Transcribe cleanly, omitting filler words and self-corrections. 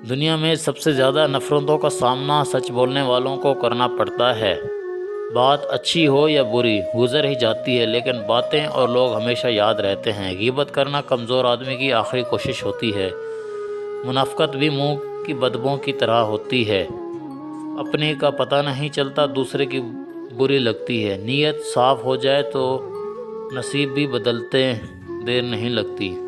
दुनिया में सबसे ज़्यादा नफ़रतों का सामना सच बोलने वालों को करना पड़ता है। बात अच्छी हो या बुरी गुज़र ही जाती है, लेकिन बातें और लोग हमेशा याद रहते हैं। ग़ीबत करना कमज़ोर आदमी की आखिरी कोशिश होती है। मुनाफ़िक़त भी मुँह की बदबू की तरह होती है। अपने का पता नहीं चलता, दूसरे की बुरी लगती है। नीयत साफ़ हो जाए तो नसीब भी बदलते देर नहीं लगती।